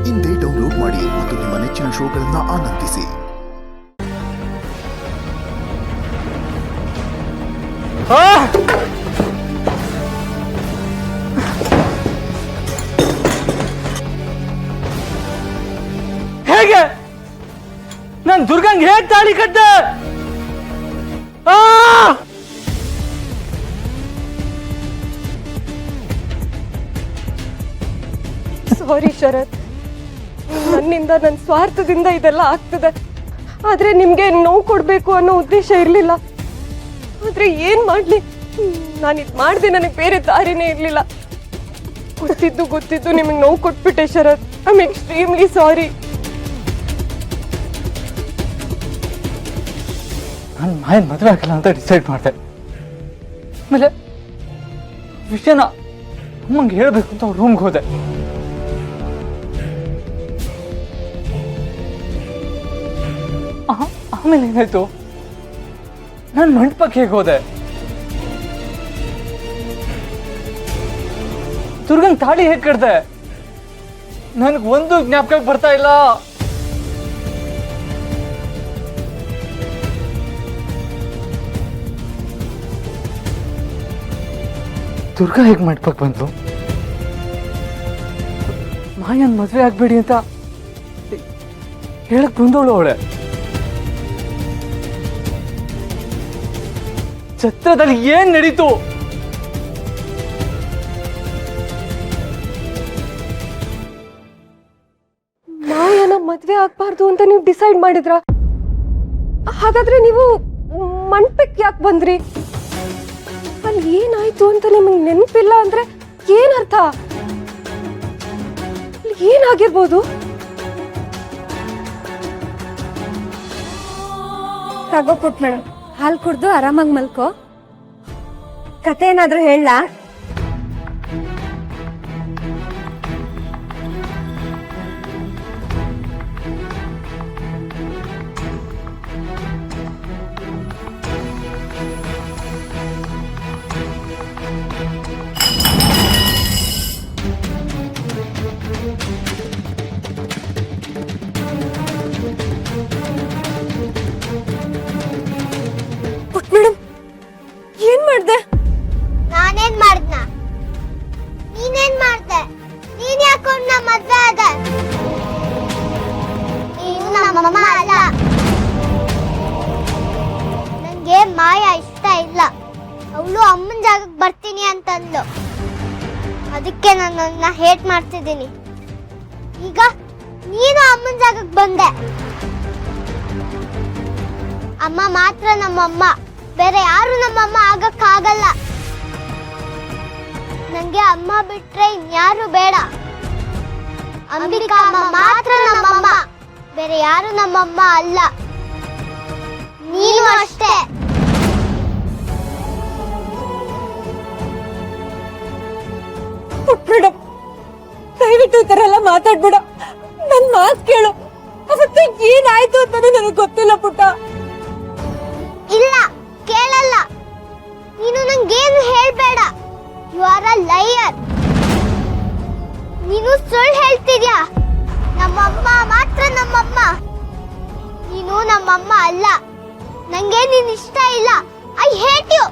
ಇಂದೇ ಡೌನ್ಲೋಡ್ ಮಾಡಿ ಮತ್ತು ನಿಮ್ಮ ನೆಚ್ಚಿನ ಶೋಗಳನ್ನು ಆನಂದಿಸಿ. ಹೇಗೆ ನಾನು ದುರ್ಗಂಗ್ ಹೇಗೆ ತಾಳಿ ಕಟ್ದೆ? ಸಾರಿ ಶರತ್, ನನ್ನಿಂದ ನನ್ನ ಸ್ವಾರ್ಥದಿಂದ ಇದೆಲ್ಲ ಆಗ್ತದೆ. ಆದ್ರೆ ನಿಮ್ಗೆ ನೋವು ಕೊಡ್ಬೇಕು ಅನ್ನೋ ಉದ್ದೇಶ ಇರ್ಲಿಲ್ಲ. ಆದ್ರೆ ಏನ್ ಮಾಡ್ಲಿ, ನಾನು ಇದು ಮಾಡ್ದೆ, ನನಗೆ ಬೇರೆ ದಾರಿನೇ ಇರ್ಲಿಲ್ಲ. ಗೊತ್ತಿದ್ದು ನಿಮಗೆ ನೋವು ಕೊಟ್ಬಿಟ್ಟೆ Sharath. I am extremely sorry. ನಾನು ಮಾಯನ್ ಮದುವೆ ಆಗಲ್ಲ ಅಂತ ಡಿಸೈಡ್ ಮಾಡಿದೆ. ಆಮೇಲೆ ವಿಷಯನ ಅಮ್ಮಂಗೆ ಹೇಳ್ಬೇಕು ಅಂತ ಅವ್ರ ರೂಮ್ಗೆ ಹೋದೆ. ಆಮೇಲೆ ಏನಾಯ್ತು, ನಾನು ಮಂಟಪಕ್ಕೆ ಹೇಗೆ ಹೋದೆ? ದುರ್ಗಂಗ್ ತಾಳಿ ಹೇಗೆ ಕಟ್ದೆ? ನನಗೆ ಒಂದು ಜ್ಞಾಪಕ ಬರ್ತಾ ಇಲ್ಲ. ದುರ್ಗಾ ಹೇಗೆ ಮಂಟಪಕ್ಕೆ ಬಂದ್ಲು? ಮಾಯನ್ ಮದುವೆ ಆಗ್ಬೇಡಿ ಅಂತ ಹೇಳಕ್ ಬಂದವಳು ಅವಳೆ. ಛತ್ರದಲ್ಲಿ ಏನ್ ನಡೀತು? ಮಾಯನ ಮದ್ವೆ ಆಗ್ಬಾರ್ದು ಅಂತ ನೀವು ಡಿಸೈಡ್ ಮಾಡಿದ್ರ? ಹಾಗಾದ್ರೆ ನೀವು ಮಂಟಪಕ್ಕೆ ಯಾಕೆ ಬಂದ್ರಿ? ಅಲ್ಲಿ ಏನಾಯ್ತು ಅಂತ ನಿಮಗೆ ನೆನಪಿಲ್ಲ ಅಂದ್ರೆ ಏನರ್ಥ? ಏನಾಗಿರ್ಬೋದು? ತಗೋ ಪುಟ್ ಮೇಡಮ್, ಹಾಲು ಕುಡ್ದು ಆರಾಮಾಗಿ ಮಲ್ಕೋ. ಕತೆ ಏನಾದ್ರೂ ಹೇಳಲಾ? ಏನ್ ಮಾಡ್ದೆ? ನಾನೇನ್ ಮಾಡ್ದ? ನೀನೇನ್ ಮಾಡ್ದೆ? ನೀನ್ ಯಾಕೊಂಡ ಮದ್ವೆ ಆದ? ನೀನು ನಮ್ಮಮ್ಮ ಅಲ್ಲ. ನಂಗೆ ಮಾಯ ಇಷ್ಟ ಇಲ್ಲ. ಅವಳು ಅಮ್ಮನ ಜಾಗಕ್ಕೆ ಬರ್ತೀನಿ ಅಂತಂದ್ಲು. ಅದಕ್ಕೆ ನನ್ನನ್ನ ಹೇಟ್ ಮಾಡ್ತಿದ್ದೀನಿ. ಈಗ ನೀನು ಅಮ್ಮನ ಜಾಗಕ್ಕೆ ಬಂದೆ. ಅಮ್ಮ ಮಾತ್ರ ನಮ್ಮಮ್ಮ, ಬೇರೆ ಯಾರು ನಮ್ಮಮ್ಮ ಆಗಕ್ಕಾಗಲ್ಲ. ನಂಗೆ ಅಮ್ಮ ಬಿಟ್ರೆ ಇನ್ಯಾರು ಬೇಡ. ಅಂಬಿಕಾ ಅಮ್ಮ ಮಾತ್ರ ನಮ್ಮಮ್ಮ, ಬೇರೆ ಯಾರು ನಮ್ಮಮ್ಮ ಅಲ್ಲ. ನೀನು ಅಷ್ಟೇ. ಮೇಡಮ್, ದಯವಿಟ್ಟು ಈ ತರ ಎಲ್ಲ ಮಾತಾಡ್ಬೇಡ. ನನ್ ಮಾತು ಕೇಳು. ಅವತ್ತು ಏನಾಯ್ತು ಅಂತ ನನಗೆ ಗೊತ್ತಿಲ್ಲ ಪುಟ್ಟ. ಇಲ್ಲ, ಕೇಳಲ್ಲ. ನೀನು ನಂಗೇನು ಹೇಳ್ಬೇಡ. ಯು ಆರ್ ಅ ಲೈಯರ್. ನೀನು ಸುಳ್ಳು ಹೇಳ್ತಿದ್ಯಾ. ನಮ್ಮಮ್ಮ ಮಾತ್ರ ನಮ್ಮಮ್ಮ, ನೀನು ನಮ್ಮಮ್ಮ ಅಲ್ಲ. ನಂಗೆ ನೀನ್ ಇಷ್ಟ ಇಲ್ಲ. I hate you.